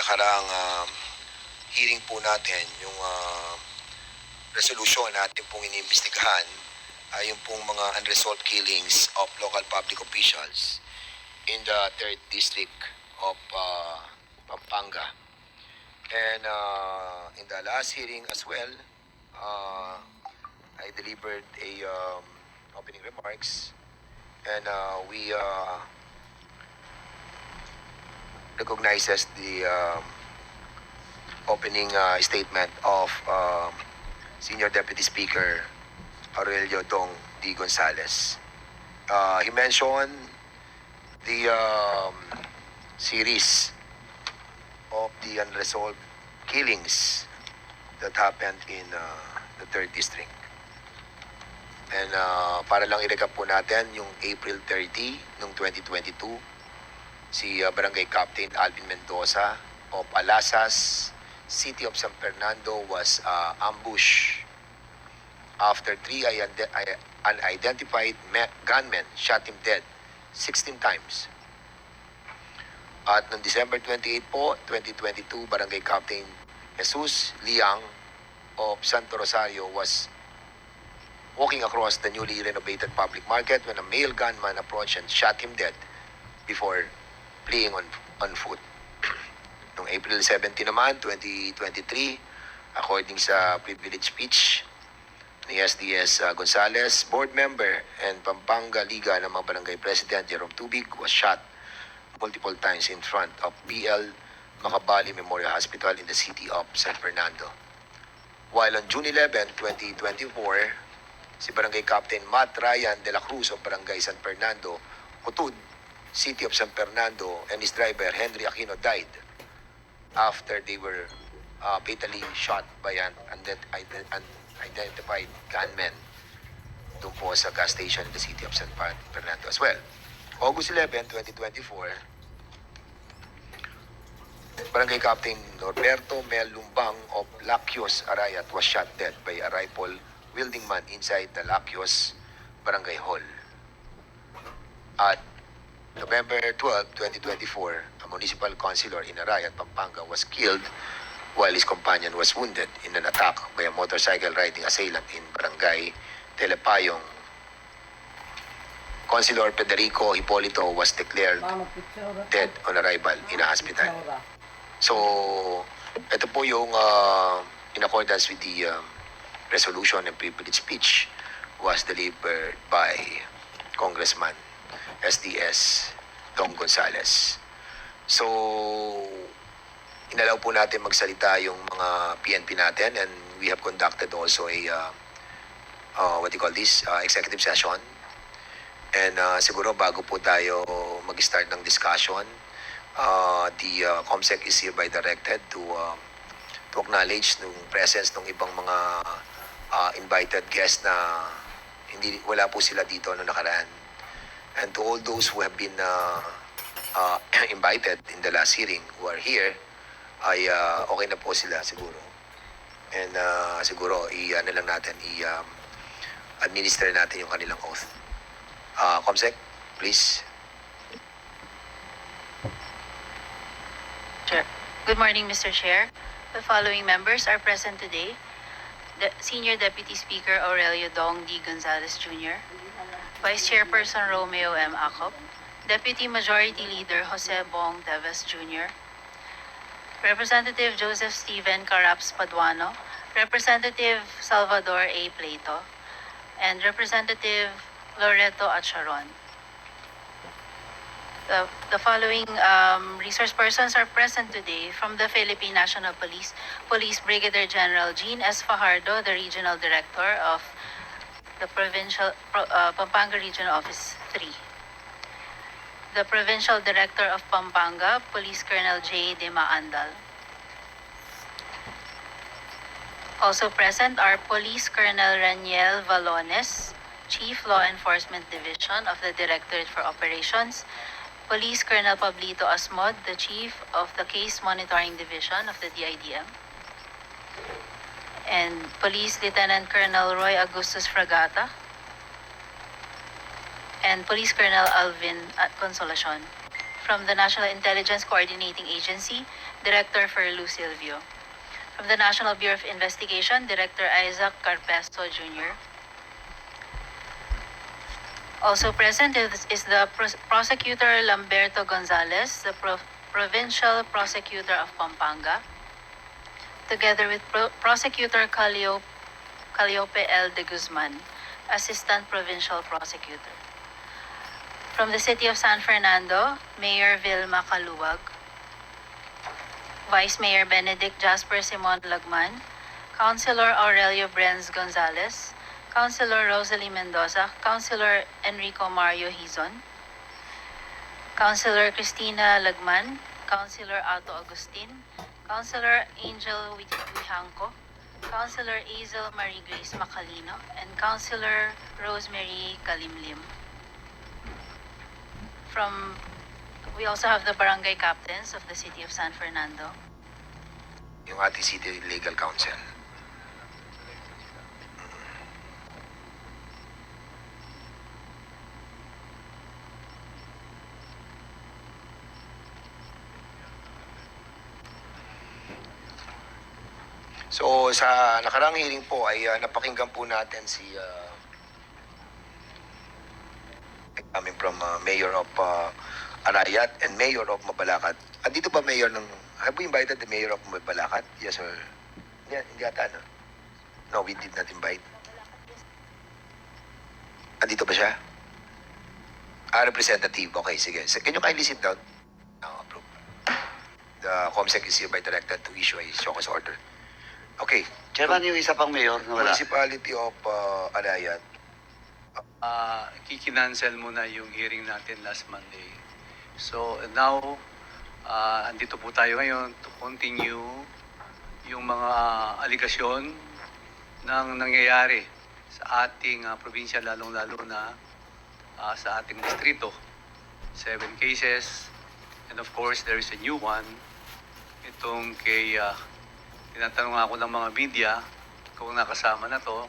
nakaraang hearing po natin, yung resolution natin pong inimbestigahan ay yung pong mga unresolved killings of local public officials in the 3rd District of Pampanga. And in the last hearing as well, I delivered a opening remarks, and we recognizes the opening statement of Senior Deputy Speaker Aurelio Dong D. Gonzales. He mentioned the series of the unresolved killings that happened in the 3rd District. And para lang i-recap po natin, yung April 30 ng 2022, si Barangay Captain Alvin Mendoza of Alasas, City of San Fernando was ambushed after three unidentified gunmen shot him dead 16 times. At noong December 28 po, 2022, Barangay Captain Jesus Liang of Santo Rosario was walking across the newly renovated public market when a male gunman approached and shot him dead before fleeing on foot. Noong April 17 naman, 2023, according sa privilege speech ni SDS Gonzales, board member and Pampanga Liga ng mga Barangay President Jerome Tubig was shot multiple times in front of BL Macabali Memorial Hospital in the city of San Fernando. While on June 11, 2024, si Barangay Captain Matt Ryan de la Cruz of Barangay San Fernando, Kutud, City of San Fernando, and his driver Henry Aquino died after they were fatally shot by an unidentified gunman doon po sa gas station in the City of San Fernando as well. August 11, 2024, Barangay Captain Norberto Mel Lumbang of Lacios Arayat was shot dead by a rifle-wielding man inside the Lacios Barangay Hall. At November 12, 2024, a municipal councilor in Arayat, Pampanga was killed while his companion was wounded in an attack by a motorcycle-riding assailant in Barangay Telepayong. Councilor Federico Hipolito was declared dead on arrival in a hospital. So, ito po yung in accordance with the resolution and privilege speech was delivered by Congressman SDS Dong Gonzales. So, inalaw po natin magsalita yung mga PNP natin, and we have conducted also a executive session. And siguro bago po tayo mag-start ng discussion, the COMSEC is hereby directed to acknowledge ng presence ng ibang mga invited guests na wala po sila dito noong nakaraan. And to all those who have been invited in the last hearing who are here, ay okay na po sila siguro. And siguro i-administer natin yung kanilang oath. COMSEC, please. Sure. Good morning, Mr. Chair. The following members are present today. The Senior Deputy Speaker Aurelio Dong D. Gonzales Jr., Vice Chairperson Romeo M. Acop, Deputy Majority Leader Jose Bong Teves Jr., Representative Joseph Steven Caraps Paduano, Representative Salvador A. Plato, and Representative Loreto Acharon. The following resource persons are present today from the Philippine National Police, Police Brigadier General Jean S. Fajardo, the Regional Director of the Pampanga Regional Office 3. The Provincial Director of Pampanga, Police Colonel J. De Maandal. Also present are Police Colonel Raniel Valones, Chief Law Enforcement Division of the Directorate for Operations, Police Colonel Pablito Asmod, the Chief of the Case Monitoring Division of the DIDM, and Police Lieutenant Colonel Roy Augustus Fragata, and Police Colonel Alvin Consolacion. From the National Intelligence Coordinating Agency, Director Ferlu Silvio. From the National Bureau of Investigation, Director Isaac Carpesto Jr. Also present is the Prosecutor Lamberto Gonzalez, the Provincial Prosecutor of Pampanga, together with Prosecutor Calliope L. de Guzman, Assistant Provincial Prosecutor. From the City of San Fernando, Mayor Vilma Caluwag, Vice Mayor Benedict Jasper Simon Lagman, Councilor Aurelio Brenz Gonzalez, Councilor Rosalie Mendoza, Councilor Enrico Mario Hizon, Councilor Cristina Lagman, Councilor Alto Agustin, Councilor Angel Wihanco, Councilor Hazel Marie Grace Macalino, and Councilor Rosemary Kalimlim. We also have the barangay captains of the City of San Fernando. Yung ating City Legal Counsel. So sa nakarang hearing po ay napakinggan po natin si coming from Mayor of Arayat and Mayor of Mabalacat. Andito ba Mayor ng... Have we invited the Mayor of Mabalacat? Yes or... Hindi ata, no? No, we did not invite. Andito ba siya? Representative. Okay, sige. So, can you kindly sit down? No, approve. The COMSEC is hereby directed to issue a show cause order. Okay. Chairman, yung isa pang mayor na wala. Municipality of Arayat. Kikinansel muna yung hearing natin last Monday. So now, andito po tayo ngayon to continue yung mga aligasyon ng nangyayari sa ating probinsya, lalong-lalo na sa ating distrito. 7 cases, and of course, there is a new one. Itong kay, tinatanong ako ng mga media kung nakasama na to.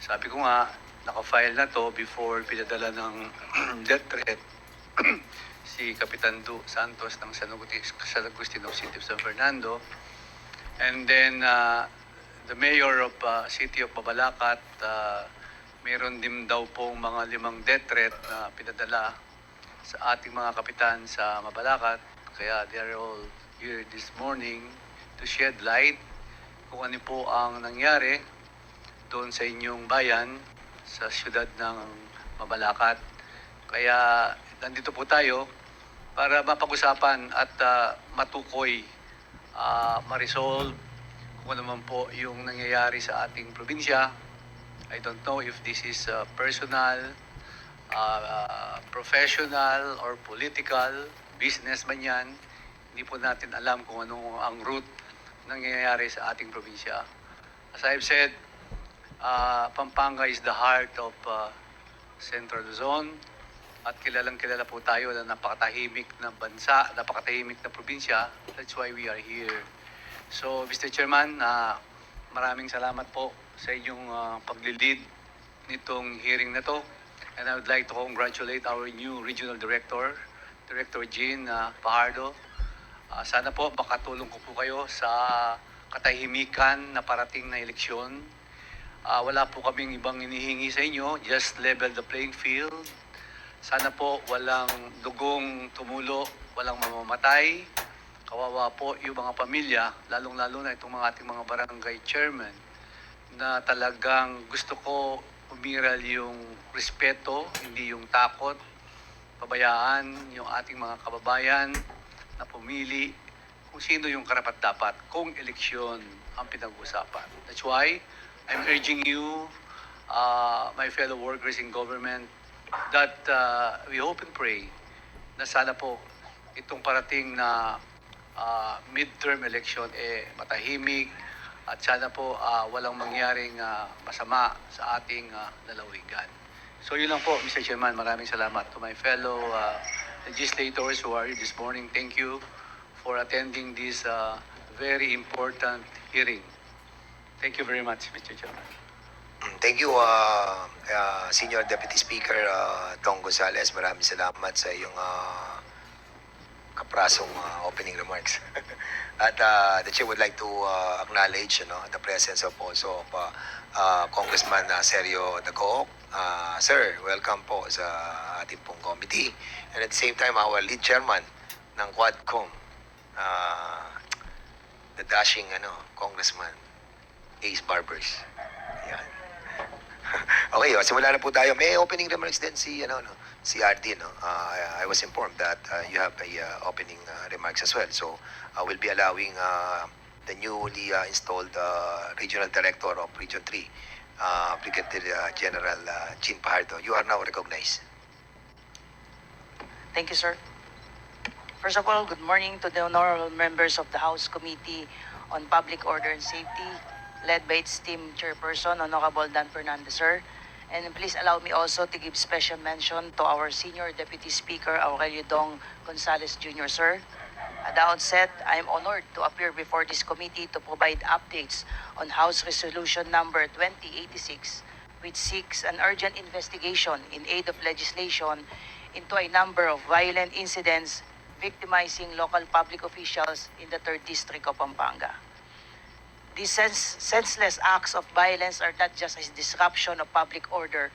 Sabi ko nga, naka-file na to before pinadala ng death threat si Kapitan Du Santos ng San Agustin of City of San Fernando. And then the mayor of City of Mabalacat, meron din daw pong mga 5 death threat na pinadala sa ating mga kapitan sa Mabalacat. Kaya they are all here this morning to shed light kung ano po ang nangyari doon sa inyong bayan sa siyudad ng Mabalacat. Kaya nandito po tayo para mapag-usapan at matukoy, ma-resolve kung ano man po yung nangyayari sa ating probinsya. I don't know if this is personal, professional, or political, business man yan. Hindi po natin alam kung ano ang root nangyayari sa ating probinsya. As I've said, Pampanga is the heart of Central Luzon at kilalang-kilala po tayo na napakatahimik na bansa, napakatahimik na probinsya. That's why we are here. So, Mr. Chairman, maraming salamat po sa inyong paglilid nitong hearing na to. And I would like to congratulate our new Regional Director, Director Jean Fajardo. Sana po makatulong ko po kayo sa katahimikan na parating na eleksyon. Wala po kaming ibang inihingi sa inyo, just level the playing field. Sana po walang dugong tumulo, walang mamamatay. Kawawa po yung mga pamilya, lalong-lalo na itong mga ating mga barangay chairman, na talagang gusto ko umiral yung respeto, hindi yung takot, pabayaan yung ating mga kababayan na pumili kung sino yung karapat-dapat kung eleksyon ang pinag-uusapan. That's why I'm urging you, my fellow workers in government, that we hope and pray na sana po itong parating na midterm election matahimik at sana po walang mangyaring masama sa ating lalawigan. So yun lang po, Mr. Chairman. Maraming salamat to my fellow legislators who are here this morning. Thank you for attending this very important hearing. Thank you very much, Mr. Chairman. Thank you, Senior Deputy Speaker Dong Gonzales. Maraming salamat sa iyong kaprasong opening remarks. At the chair would like to acknowledge the presence of also of Congressman Sergio Dagoc. Sir, welcome po sa ating pong committee. And at the same time, our lead chairman ng Quadcom, the dashing Congressman Ace Barbers. Yan. Okay, simulan na po tayo. May opening remarks din si si RD, no? I was informed that you have a opening remarks as well. So we'll be allowing the newly installed Regional Director of Region 3, Brigadier General Jean Pajardo. You are now recognized. Thank you, sir. First of all, good morning to the honorable members of the House Committee on Public Order and Safety, led by its team chairperson, Honorable Dan Fernandez, sir. And please allow me also to give special mention to our Senior Deputy Speaker, Aurelio Dong Gonzales Jr., sir. At the outset, I am honored to appear before this committee to provide updates on House Resolution number 2086, which seeks an urgent investigation in aid of legislation into a number of violent incidents victimizing local public officials in the 3rd District of Pampanga. These senseless acts of violence are not just a disruption of public order,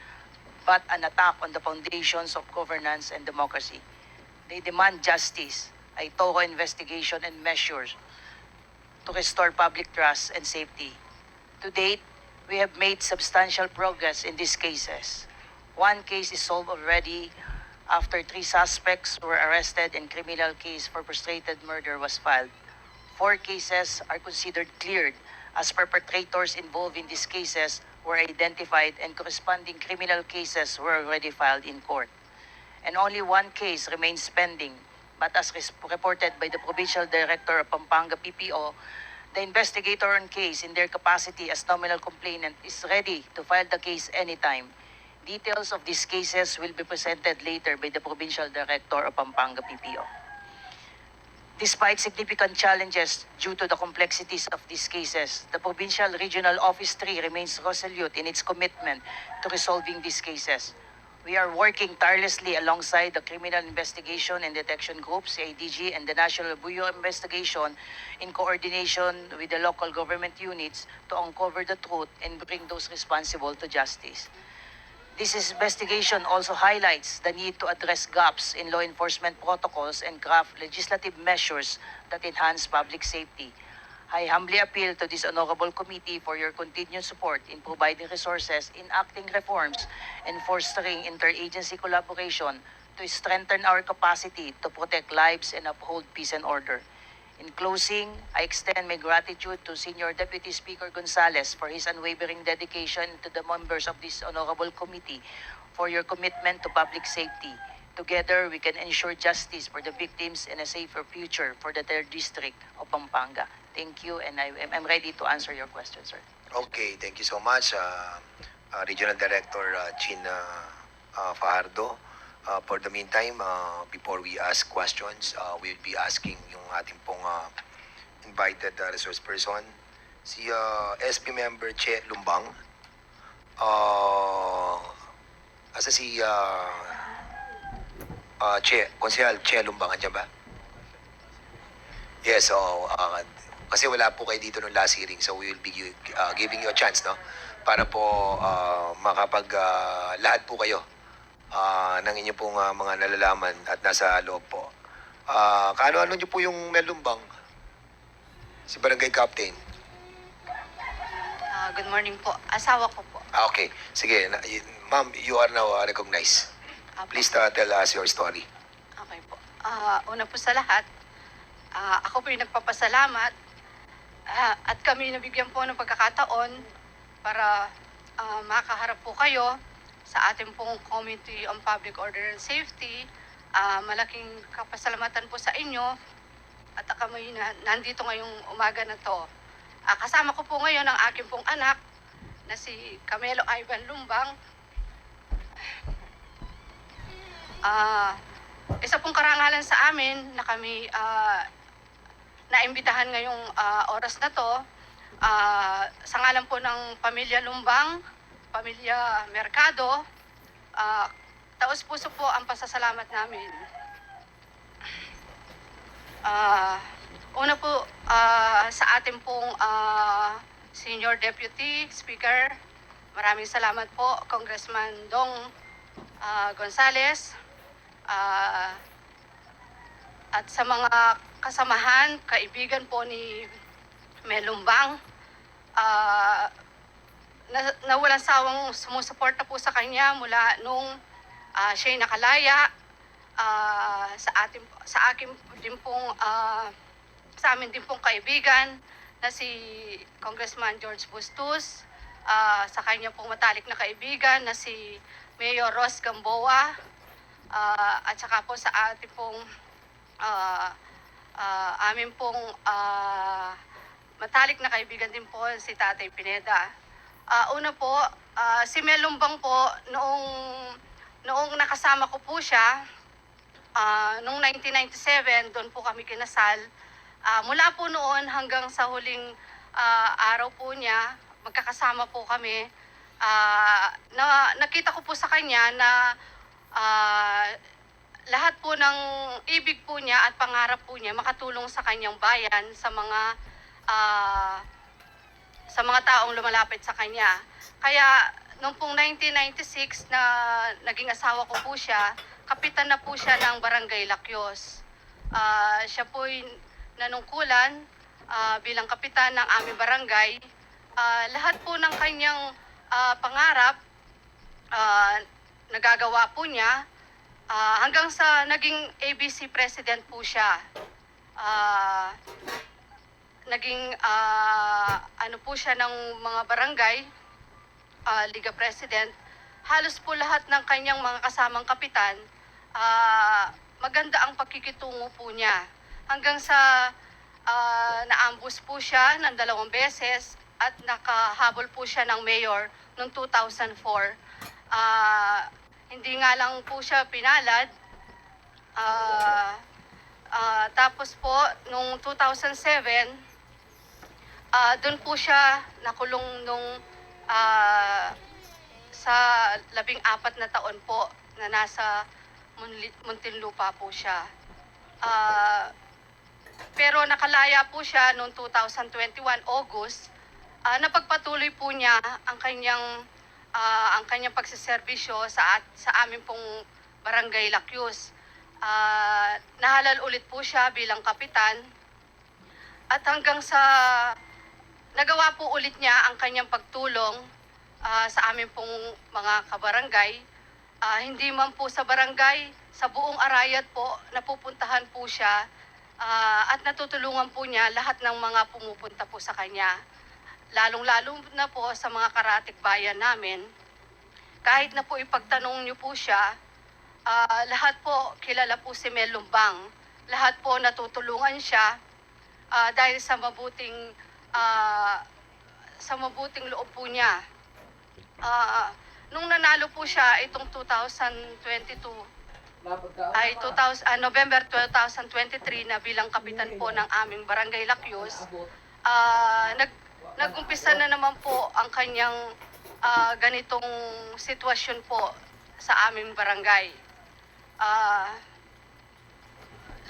but an attack on the foundations of governance and democracy. They demand justice, a thorough investigation and measures to restore public trust and safety. To date, we have made substantial progress in these cases. One case is solved already after 3 suspects were arrested and criminal case for frustrated murder was filed. 4 cases are considered cleared as perpetrators involved in these cases were identified and corresponding criminal cases were already filed in court. And only 1 case remains pending, but as reported by the Provincial Director of Pampanga PPO, the investigator on case in their capacity as nominal complainant is ready to file the case anytime. Details of these cases will be presented later by the Provincial Director of Pampanga PPO. Despite significant challenges due to the complexities of these cases, the Provincial Regional Office 3 remains resolute in its commitment to resolving these cases. We are working tirelessly alongside the Criminal Investigation and Detection Group, CIDG, and the National Bureau of Investigation in coordination with the local government units to uncover the truth and bring those responsible to justice. This investigation also highlights the need to address gaps in law enforcement protocols and craft legislative measures that enhance public safety. I humbly appeal to this honorable committee for your continued support in providing resources, enacting reforms, and fostering interagency collaboration to strengthen our capacity to protect lives and uphold peace and order. In closing, I extend my gratitude to Senior Deputy Speaker Gonzales for his unwavering dedication, to the members of this honorable committee for your commitment to public safety. Together, we can ensure justice for the victims and a safer future for the 3rd District of Pampanga. Thank you, and I'm ready to answer your questions, sir. Okay, thank you so much, Regional Director Jean Fajardo. For the meantime, before we ask questions, we'll be asking yung ating pong invited resource person, si SP member Che Lumbang. Asa si Che, Konsehal Che Lumbang, andyan ba? Yes, so kasi wala po kayo dito nung last hearing, so we will be giving you a chance, no? Para po makapag lahat po kayo ng inyo pong mga nalalaman at nasa loob po. Kaano-ano nyo po yung Melumbang? Si Barangay Captain. Good morning po. Asawa ko po. Okay, sige. Ma'am, you are now recognized. Apo. Please tell us your story. Okay po. Una po sa lahat, ako po yung nagpapasalamat at kami nabigyan po ng pagkakataon para makaharap po kayo sa ating pong Committee on Public Order and Safety. Malaking kapasalamatan po sa inyo at kami nandito ngayong umaga na to. Kasama ko po ngayon ang aking pong anak na si Camelo Ivan Lumbang. Isa pong karangalan sa amin na kami naimbitahan ngayong oras na to sa ngalan po ng Pamilya Lumbang, Pamilya Mercado. Taos puso po ang pasasalamat namin. Una po, sa ating pong Senior Deputy Speaker, maraming salamat po, Congressman Dong Gonzales. At sa mga kasamahan, kaibigan po ni Melumbang, na walang sawang sumusuporta po sa kanya mula nung siya'y nakalaya. Sa akin din pong sa amin din pong kaibigan na si Congressman George Bustos, sa kanya pong matalik na kaibigan na si Mayor Ross Gamboa, at saka po sa ating pong amin pong matalik na kaibigan din po si Tatay Pineda. Una po, si Melumbang po, noong nakasama ko po siya, noong 1997, doon po kami kinasal. Mula po noon hanggang sa huling araw po niya, magkakasama po kami. Nakita ko po sa kanya na lahat po ng ibig po niya at pangarap po niya makatulong sa kanyang bayan, sa mga taong lumalapit sa kanya. Kaya noong pong 1996 na naging asawa ko po siya, kapitan na po siya ng Barangay Lakyos. Siya po'y nanungkulan bilang kapitan ng aming barangay. Lahat po ng kanyang pangarap nagagawa po niya hanggang sa naging ABC President po siya. Naging ano po siya ng mga barangay, Liga President. Halos po lahat ng kanyang mga kasamang kapitan, maganda ang pagkikitungo po niya. Hanggang sa naambus po siya ng 2 beses at nakahabol po siya ng mayor noong 2004. Hindi nga lang po siya pinalad. Tapos po, noong 2007, doon po siya nakulong nung sa 14 na taon po na nasa Muntinlupa po siya. Pero nakalaya po siya noong 2021 August. Napagpatuloy po niya ang kanyang pagsiservisyo sa amin pong Barangay Lakyos. Nahalal ulit po siya bilang kapitan at hanggang sa nagawa po ulit niya ang kanyang pagtulong sa amin pong mga kabarangay. Hindi man po sa barangay, sa buong Arayat po, napupuntahan po siya at natutulungan po niya lahat ng mga pumupunta po sa kanya. Lalong-lalo na po sa mga karatig bayan namin. Kahit na po ipagtanong niyo po siya, lahat po kilala po si Melumbang. Lahat po natutulungan siya dahil sa mabuting loob po niya. Nung nanalo po siya itong 2022, ay November 2023 na bilang kapitan po ng aming Barangay Lakyos, nag-umpisa na naman po ang kanyang ganitong sitwasyon po sa aming barangay.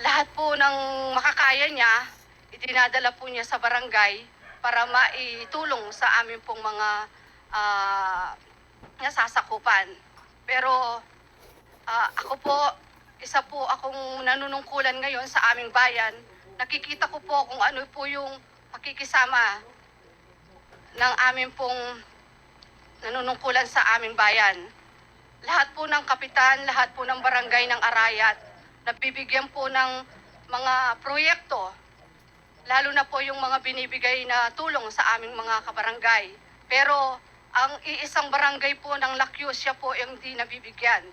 Lahat po ng makakaya niya, idinadala po niya sa barangay para maitulong sa amin pong mga nasasakupan. Pero ako po, isa po akong nanunungkulan ngayon sa aming bayan. Nakikita ko po kung ano po yung pakikisama ng aming pong nanunungkulan sa aming bayan. Lahat po ng kapitan, lahat po ng barangay ng Arayat, nabibigyan po ng mga proyekto, lalo na po yung mga binibigay na tulong sa aming mga kabarangay. Pero ang iisang barangay po ng Lakyos, siya po yung hindi nabibigyan.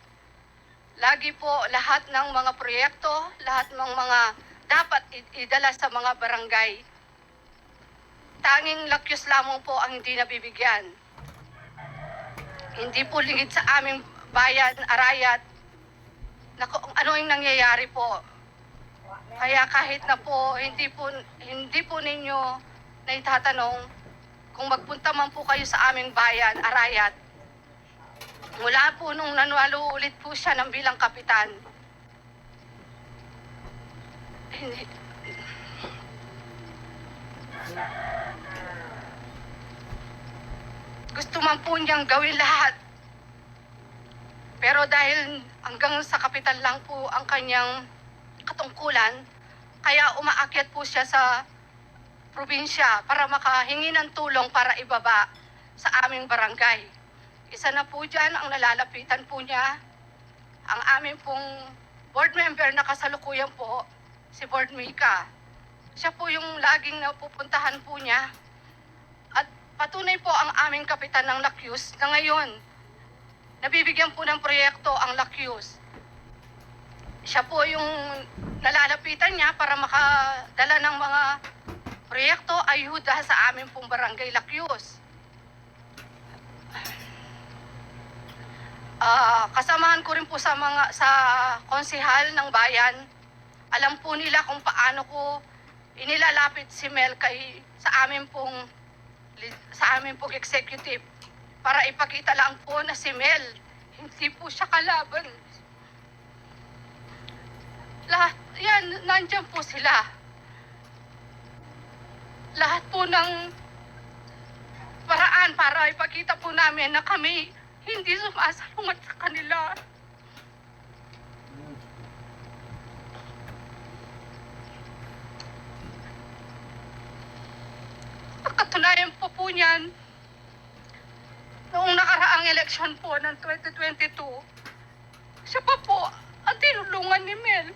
Lagi po lahat ng mga proyekto, lahat ng mga dapat idala sa mga barangay, tanging Lakyos lamang po ang hindi nabibigyan. Hindi po lingid sa aming bayan, Arayat, na kung ano yung nangyayari po. Kaya kahit na po, hindi po ninyo naitatanong, kung magpunta man po kayo sa aming bayan, Arayat, mula po nung nanalo ulit po siya ng bilang kapitan, Gusto man po niyang gawin lahat. Pero dahil hanggang sa kapital lang po ang kanyang katungkulan, kaya umaakyat po siya sa probinsya para makahingi ng tulong para ibaba sa aming barangay. Isa na po dyan ang nalalapitan po niya, ang aming pong board member na kasalukuyan po, si Board Mika. Siya po yung laging napupuntahan po niya. At patunay po ang aming kapitan ng Lakyus na ngayon, nabibigyan po ng proyekto ang Lakyus. Siya po yung nalalapitan niya para makadala ng mga proyekto, ayuda sa aming pong barangay Lakyus. Kasamahan ko rin po sa konsehal ng bayan. Alam po nila kung paano ko inilalapit si Mel sa amin pong executive para ipakita lang po na si Mel hindi po siya kalaban. Lahat yan, nandyan po sila. Lahat po ng paraan para ipakita po namin na kami hindi sumasalungat sa kanila. Ang katunayan po niyan, noong nakaraang eleksyon po ng 2022, siya pa po ang tinulungan ni Mel.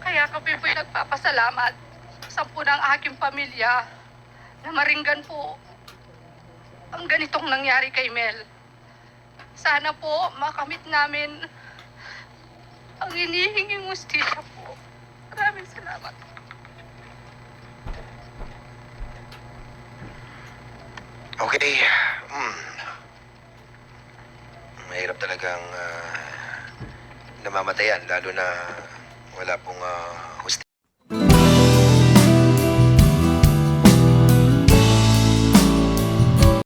Kaya kami po'y nagpapasalamat sa po ng aking pamilya na maringgan po ang ganitong nangyari kay Mel. Sana po makamit namin ang hinihinging hustisya po. Maraming salamat. Okay. Mahirap talagang namamatayan, lalo na wala pong